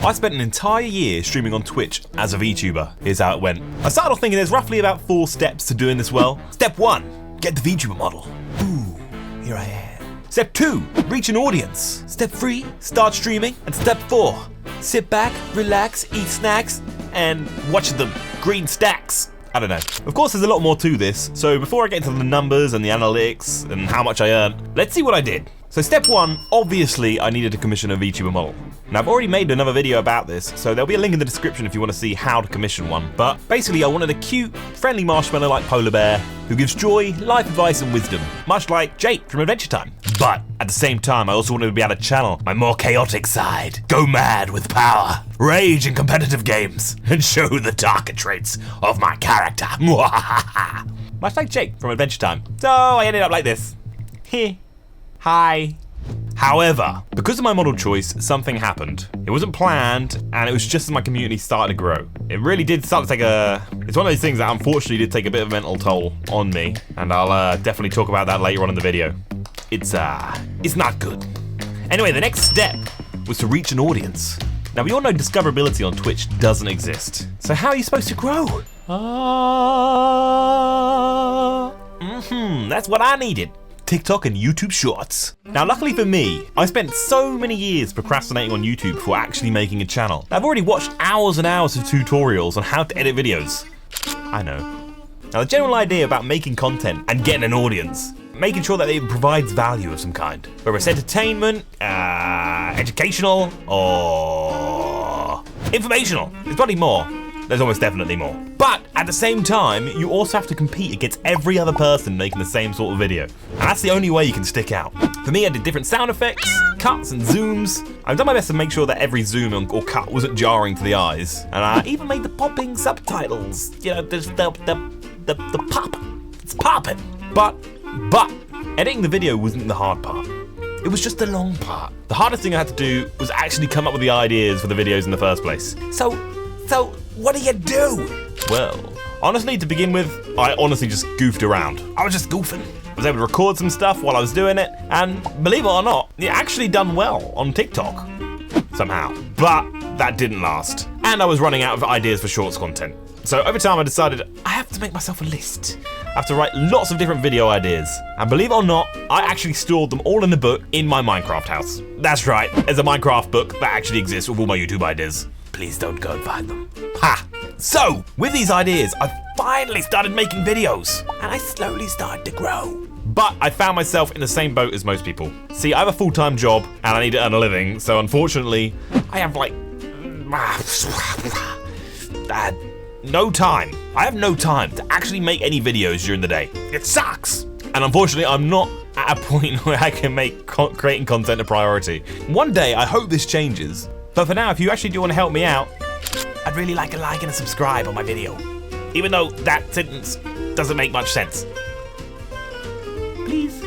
I spent an entire year streaming on Twitch as a VTuber. Here's how it went. I started off thinking there's roughly about 4 steps to doing this well. Step 1, get the VTuber model. Ooh, here I am. Step 2, reach an audience. Step 3, start streaming. And step 4, sit back, relax, eat snacks, and watch them green stacks. I don't know. Of course, there's a lot more to this, so before I get into the numbers and the analytics and how much I earned, let's see what I did. So step 1, obviously I needed to commission a VTuber model. Now I've already made another video about this, so there'll be a link in the description if you want to see how to commission one. But basically I wanted a cute, friendly marshmallow like polar bear who gives joy, life advice and wisdom, much like Jake from Adventure Time. But at the same time, I also wanted to be able to channel my more chaotic side, go mad with power, rage in competitive games, and show the darker traits of my character. Much like Jake from Adventure Time. So I ended up like this. Hi. However, because of my model choice, something happened. It wasn't planned, and it was just as my community started to grow. It really did start to take it's one of those things that unfortunately did take a bit of a mental toll on me, and I'll definitely talk about that later on in the video. It's not good. Anyway, the next step was to reach an audience. Now we all know discoverability on Twitch doesn't exist. So how are you supposed to grow? That's what I needed. TikTok and YouTube Shorts. Now luckily for me, I spent so many years procrastinating on YouTube before actually making a channel. I've already watched hours and hours of tutorials on how to edit videos. I know. Now the general idea about making content and getting an audience, making sure that it provides value of some kind, whether it's entertainment, educational, or informational. There's probably more. There's almost definitely more. But at the same time, you also have to compete against every other person making the same sort of video. And that's the only way you can stick out. For me, I did different sound effects, cuts and zooms. I've done my best to make sure that every zoom or cut wasn't jarring to the eyes. And I even made the popping subtitles. You know, there's the pop. It's popping. But editing the video wasn't the hard part. It was just the long part. The hardest thing I had to do was actually come up with the ideas for the videos in the first place. So what do you do? Well, honestly, to begin with, I honestly just goofed around. I was just goofing. I was able to record some stuff while I was doing it, and believe it or not, it actually done well on TikTok. Somehow. But that didn't last. And I was running out of ideas for shorts content. So over time I decided I have to make myself a list. I have to write lots of different video ideas. And believe it or not, I actually stored them all in a book in my Minecraft house. That's right, there's a Minecraft book that actually exists with all my YouTube ideas. Please don't go and find them. Ha! So, with these ideas, I finally started making videos, and I slowly started to grow. But I found myself in the same boat as most people. See, I have a full-time job, and I need to earn a living, so unfortunately, I have no time. I have no time to actually make any videos during the day. It sucks! And unfortunately, I'm not at a point where I can make creating content a priority. One day, I hope this changes. But for now, if you actually do want to help me out, I'd really like a like and a subscribe on my video. Even though that sentence doesn't make much sense. Please.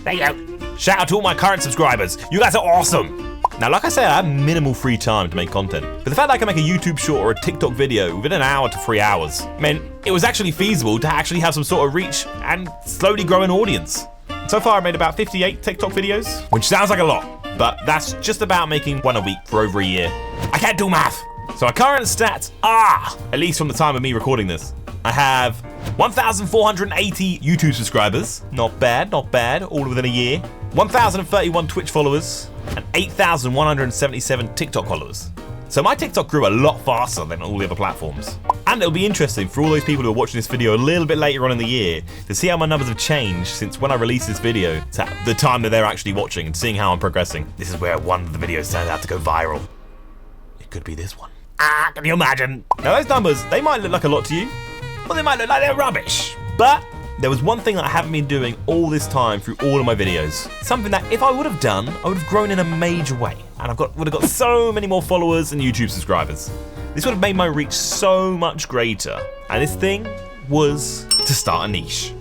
There you go. Shout out to all my current subscribers. You guys are awesome. Now, like I said, I have minimal free time to make content. But the fact that I can make a YouTube short or a TikTok video within an hour to 3 hours meant it was actually feasible to actually have some sort of reach and slowly grow an audience. So far, I made about 58 TikTok videos, which sounds like a lot. But that's just about making one a week for over a year. I can't do math. So our current stats are, at least from the time of me recording this, I have 1,480 YouTube subscribers. Not bad, all within a year. 1,031 Twitch followers and 8,177 TikTok followers. So my TikTok grew a lot faster than all the other platforms. And it'll be interesting for all those people who are watching this video a little bit later on in the year to see how my numbers have changed since when I released this video to the time that they're actually watching and seeing how I'm progressing. This is where one of the videos turns out to go viral. It could be this one. Can you imagine? Now those numbers, they might look like a lot to you, or they might look like they're rubbish. But there was one thing that I haven't been doing all this time through all of my videos. Something that if I would have done, I would have grown in a major way. And would have got so many more followers and YouTube subscribers. This would have made my reach so much greater. And this thing was to start a niche.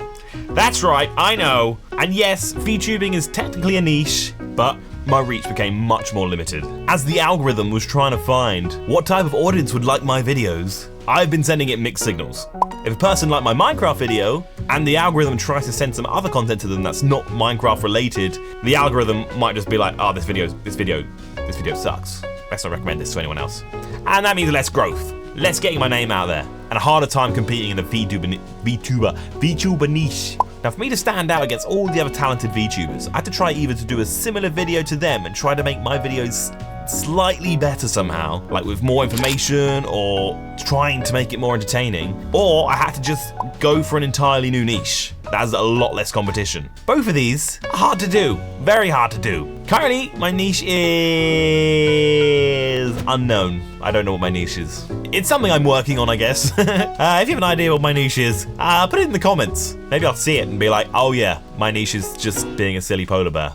That's right, I know. And yes, VTubing is technically a niche, but my reach became much more limited. As the algorithm was trying to find what type of audience would like my videos, I've been sending it mixed signals. If a person liked my Minecraft video, and the algorithm tries to send some other content to them that's not Minecraft related, the algorithm might just be like, oh, this video sucks. Let's not recommend this to anyone else. And that means less growth, less getting my name out there, and a harder time competing in the VTuber niche. Now, for me to stand out against all the other talented VTubers, I had to try either to do a similar video to them and try to make my videos slightly better somehow, like with more information or trying to make it more entertaining, or I had to just go for an entirely new niche that has a lot less competition. Both of these are hard to do, very hard to do. Currently, my niche is unknown. I don't know what my niche is. It's something I'm working on, I guess. If you have an idea what my niche is, put it in the comments. Maybe I'll see it and be like, oh yeah, my niche is just being a silly polar bear.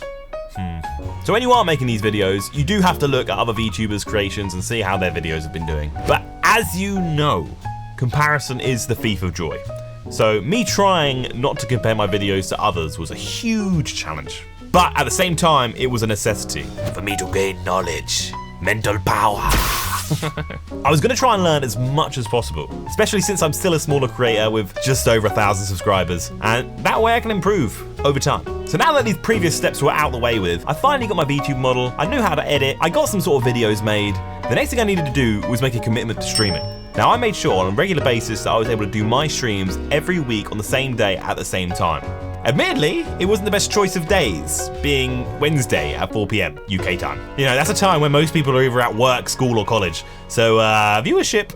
So when you are making these videos, you do have to look at other VTubers' creations and see how their videos have been doing. But as you know, comparison is the thief of joy. So me trying not to compare my videos to others was a huge challenge. But at the same time, it was a necessity for me to gain knowledge, mental power. I was going to try and learn as much as possible, especially since I'm still a smaller creator with just over 1,000 subscribers, and that way I can improve over time. So now that these previous steps were out the way with, I finally got my VTube model, I knew how to edit, I got some sort of videos made. The next thing I needed to do was make a commitment to streaming. Now I made sure on a regular basis that I was able to do my streams every week on the same day at the same time. Admittedly, it wasn't the best choice of days, being Wednesday at 4 PM UK time. You know, that's a time when most people are either at work, school, or college. So viewership,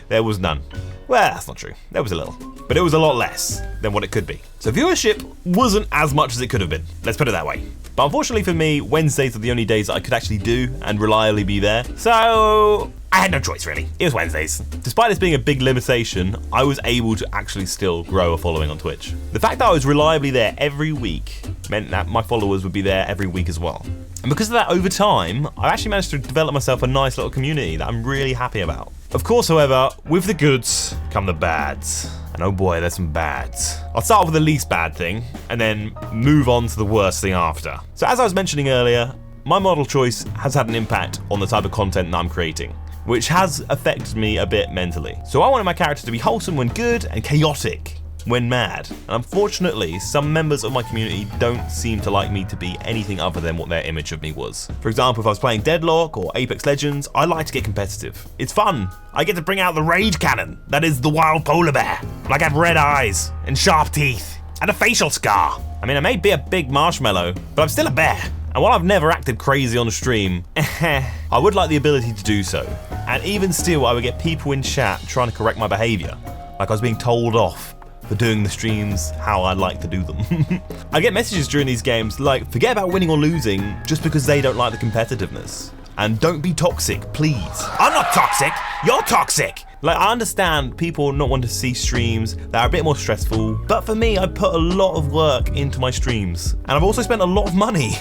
there was none. Well, that's not true. There was a little, but it was a lot less than what it could be. So viewership wasn't as much as it could have been. Let's put it that way. But unfortunately for me, Wednesdays are the only days that I could actually do and reliably be there. So I had no choice really. It was Wednesdays. Despite this being a big limitation, I was able to actually still grow a following on Twitch. The fact that I was reliably there every week meant that my followers would be there every week as well. And because of that, over time, I actually managed to develop myself a nice little community that I'm really happy about. Of course, however, with the goods come the bads. And oh boy, there's some bads. I'll start with the least bad thing and then move on to the worst thing after. So as I was mentioning earlier, my model choice has had an impact on the type of content that I'm creating, which has affected me a bit mentally. So I wanted my character to be wholesome when good and chaotic when mad. And unfortunately, some members of my community don't seem to like me to be anything other than what their image of me was. For example, if I was playing Deadlock or Apex Legends, I like to get competitive. It's fun. I get to bring out the rage cannon, that is the wild polar bear. Like I have red eyes and sharp teeth and a facial scar. I mean, I may be a big marshmallow, but I'm still a bear. And while I've never acted crazy on stream, I would like the ability to do so. And even still, I would get people in chat trying to correct my behavior. Like I was being told off for doing the streams how I'd like to do them. I get messages during these games like, forget about winning or losing just because they don't like the competitiveness. And don't be toxic, please. I'm not toxic, you're toxic. Like, I understand people not want to see streams that are a bit more stressful, but for me, I put a lot of work into my streams. And I've also spent a lot of money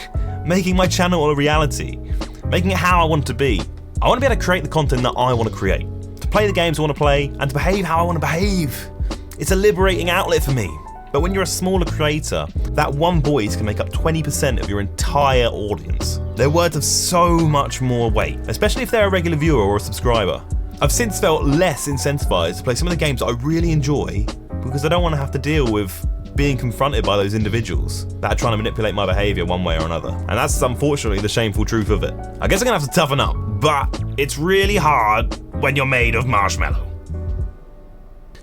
making my channel a reality, making it how I want it to be. I want to be able to create the content that I want to create, to play the games I want to play, and to behave how I want to behave. It's a liberating outlet for me. But when you're a smaller creator, that one voice can make up 20% of your entire audience. Their words have so much more weight, especially if they're a regular viewer or a subscriber. I've since felt less incentivized to play some of the games that I really enjoy because I don't want to have to deal with being confronted by those individuals that are trying to manipulate my behavior one way or another. And that's unfortunately the shameful truth of it. I guess I'm gonna have to toughen up, but it's really hard when you're made of marshmallow.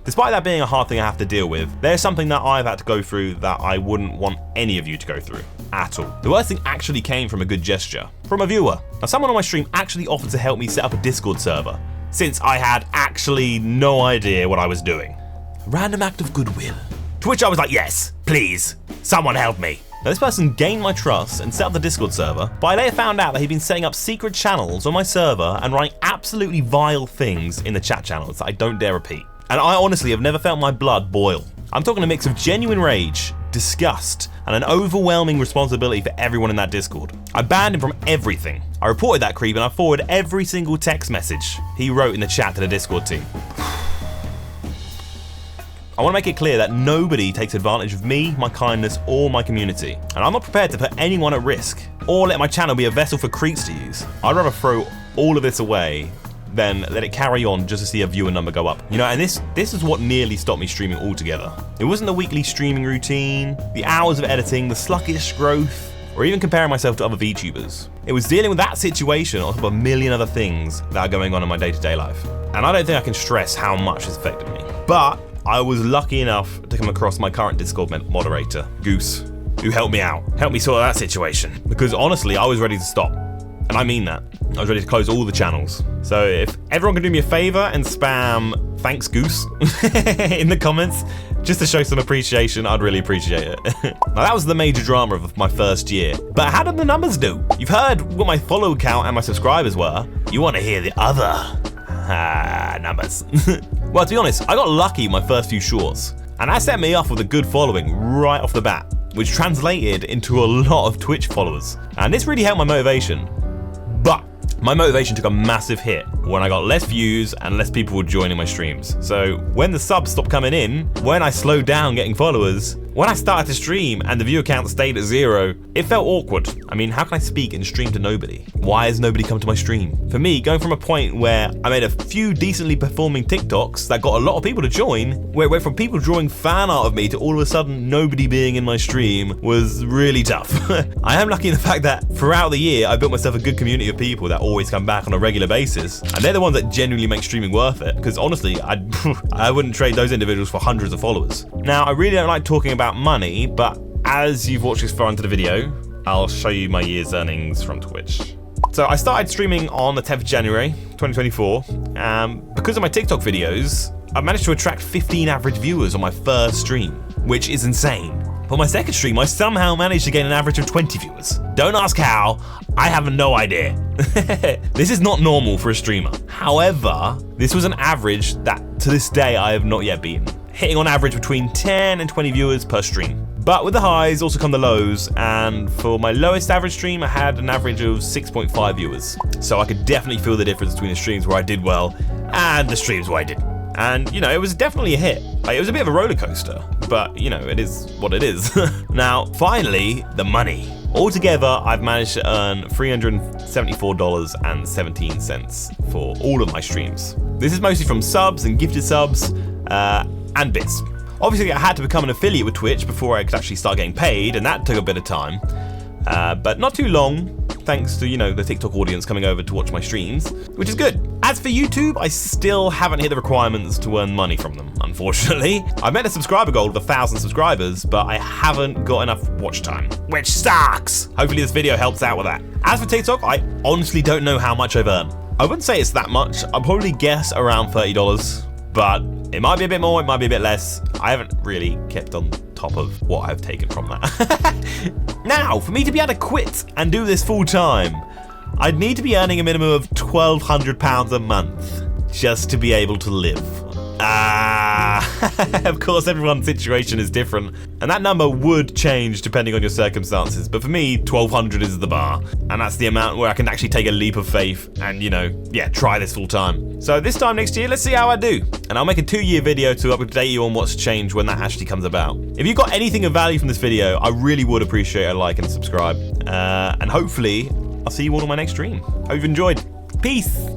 Despite that being a hard thing I have to deal with, there's something that I've had to go through that I wouldn't want any of you to go through, at all. The worst thing actually came from a good gesture, from a viewer. Now, someone on my stream actually offered to help me set up a Discord server, since I had actually no idea what I was doing. A random act of goodwill. To which I was like, yes, please, someone help me. Now, this person gained my trust and set up the Discord server, but I later found out that he'd been setting up secret channels on my server and writing absolutely vile things in the chat channels that I don't dare repeat. And I honestly have never felt my blood boil. I'm talking a mix of genuine rage, disgust, and an overwhelming responsibility for everyone in that Discord. I banned him from everything. I reported that creep and I forwarded every single text message he wrote in the chat to the Discord team. I want to make it clear that nobody takes advantage of me, my kindness, or my community. And I'm not prepared to put anyone at risk, or let my channel be a vessel for creeps to use. I'd rather throw all of this away then let it carry on just to see a viewer number go up. You know, and this is what nearly stopped me streaming altogether. It wasn't the weekly streaming routine, the hours of editing, the sluggish growth, or even comparing myself to other VTubers. It was dealing with that situation on top of a million other things that are going on in my day-to-day life. And I don't think I can stress how much it's affected me. But I was lucky enough to come across my current Discord moderator, Goose, who helped me out, helped me sort out that situation. Because honestly, I was ready to stop. And I mean that. I was ready to close all the channels. So if everyone can do me a favor and spam "thanks Goose" in the comments, just to show some appreciation, I'd really appreciate it. Now that was the major drama of my first year. But how did the numbers do? You've heard what my follower count and my subscribers were. You want to hear the other numbers. Well, to be honest, I got lucky in my first few shorts. And that set me off with a good following right off the bat, which translated into a lot of Twitch followers. And this really helped my motivation. But my motivation took a massive hit when I got less views and less people were joining my streams. So when the subs stopped coming in, when I slowed down getting followers, when I started to stream and the viewer count stayed at 0, it felt awkward. I mean, how can I speak and stream to nobody? Why has nobody come to my stream? For me, going from a point where I made a few decently performing TikToks that got a lot of people to join, where it went from people drawing fan art of me to all of a sudden nobody being in my stream, was really tough. I am lucky in the fact that throughout the year, I built myself a good community of people that always come back on a regular basis. And they're the ones that genuinely make streaming worth it. Because honestly, I wouldn't trade those individuals for hundreds of followers. Now, I really don't like talking about money, but as you've watched this far into the video, I'll show you my year's earnings from Twitch. So I started streaming on the 10th of January, 2024. Because of my TikTok videos, I managed to attract 15 average viewers on my first stream, which is insane. For my second stream, I somehow managed to gain an average of 20 viewers. Don't ask how, I have no idea. This is not normal for a streamer. However, this was an average that to this day I have not yet beaten, hitting on average between 10 and 20 viewers per stream. But with the highs also come the lows, and for my lowest average stream, I had an average of 6.5 viewers. So I could definitely feel the difference between the streams where I did well and the streams where I didn't. And, you know, it was definitely a hit. Like, it was a bit of a roller coaster, but, you know, it is what it is. Now, finally, the money. Altogether, I've managed to earn $374.17 for all of my streams. This is mostly from subs and gifted subs and bits. Obviously, I had to become an affiliate with Twitch before I could actually start getting paid, and that took a bit of time. But not too long, thanks to, you know, the TikTok audience coming over to watch my streams, which is good. As for YouTube, I still haven't hit the requirements to earn money from them, unfortunately. I've met a subscriber goal of 1,000 subscribers, but I haven't got enough watch time, which sucks. Hopefully this video helps out with that. As for TikTok, I honestly don't know how much I've earned. I wouldn't say it's that much. I'd probably guess around $30, but it might be a bit more, it might be a bit less. I haven't really kept on top of what I've taken from that. Now, for me to be able to quit and do this full time, I'd need to be earning a minimum of £1,200 a month just to be able to live. Of course, everyone's situation is different, and that number would change depending on your circumstances, but for me, 1,200 is the bar, and that's the amount where I can actually take a leap of faith and, you know, yeah, try this full time. So this time next year, let's see how I do, and I'll make a 2-year video to update you on what's changed when that actually comes about. If you got anything of value from this video, I really would appreciate a like and subscribe, and hopefully, I'll see you all on my next stream. Hope you've enjoyed. Peace!